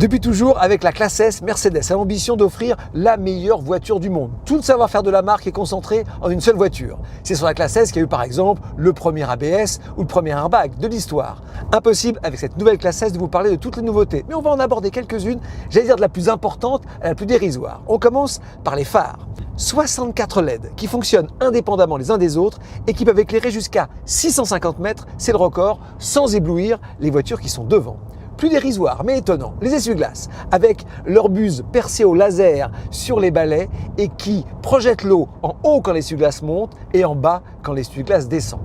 Depuis toujours, avec la classe S, Mercedes a l'ambition d'offrir la meilleure voiture du monde. Tout le savoir-faire de la marque est concentré en une seule voiture. C'est sur la classe S qu'il y a eu par exemple le premier ABS ou le premier airbag de l'histoire. Impossible avec cette nouvelle classe S de vous parler de toutes les nouveautés, mais on va en aborder quelques-unes, j'allais dire de la plus importante à la plus dérisoire. On commence par les phares. 64 LED qui fonctionnent indépendamment les uns des autres et qui peuvent éclairer jusqu'à 650 mètres, c'est le record, sans éblouir les voitures qui sont devant. Plus dérisoire mais étonnant, les essuie-glaces avec leur buse percée au laser sur les balais et qui projettent l'eau en haut quand l'essuie-glace monte et en bas quand l'essuie-glace descend.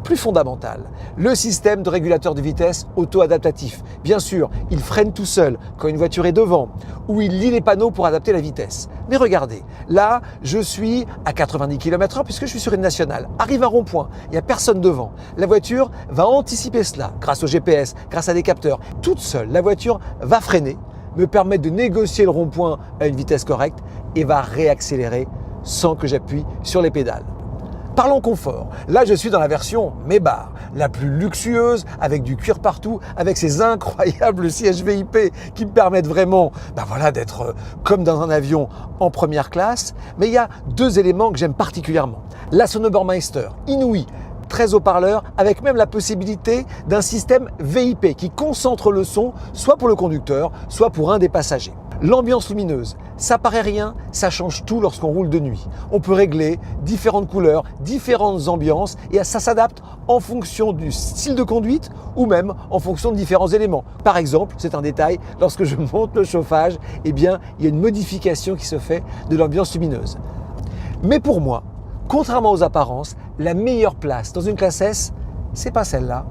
Plus fondamental, le système de régulateur de vitesse auto-adaptatif. Bien sûr, il freine tout seul quand une voiture est devant ou il lit les panneaux pour adapter la vitesse. Mais regardez, là, je suis à 90 km/h puisque je suis sur une nationale. Arrive un rond-point, il n'y a personne devant. La voiture va anticiper cela grâce au GPS, grâce à des capteurs. Toute seule, la voiture va freiner, me permettre de négocier le rond-point à une vitesse correcte et va réaccélérer sans que j'appuie sur les pédales. Parlons confort. Là, je suis dans la version Maybach, la plus luxueuse, avec du cuir partout, avec ces incroyables sièges VIP qui me permettent vraiment d'être comme dans un avion en première classe. Mais il y a deux éléments que j'aime particulièrement. La Sonoburmeister, inouïe, 13 haut-parleurs, avec même la possibilité d'un système VIP qui concentre le son, soit pour le conducteur, soit pour un des passagers. L'ambiance lumineuse, ça paraît rien, ça change tout lorsqu'on roule de nuit. On peut régler différentes couleurs, différentes ambiances et ça s'adapte en fonction du style de conduite ou même en fonction de différents éléments. Par exemple, c'est un détail, lorsque je monte le chauffage, il y a une modification qui se fait de l'ambiance lumineuse. Mais pour moi, contrairement aux apparences, la meilleure place dans une classe S, c'est pas celle-là,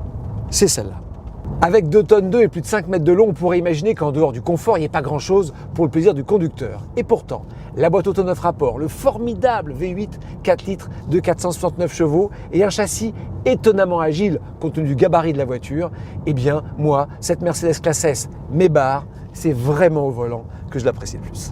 c'est celle-là. Avec 2 tonnes 2 et plus de 5 mètres de long, on pourrait imaginer qu'en dehors du confort, il n'y ait pas grand-chose pour le plaisir du conducteur. Et pourtant, la boîte auto 9 rapports, le formidable V8 4 litres de 469 chevaux et un châssis étonnamment agile compte tenu du gabarit de la voiture, moi, cette Mercedes classe S Maybach, c'est vraiment au volant que je l'apprécie le plus.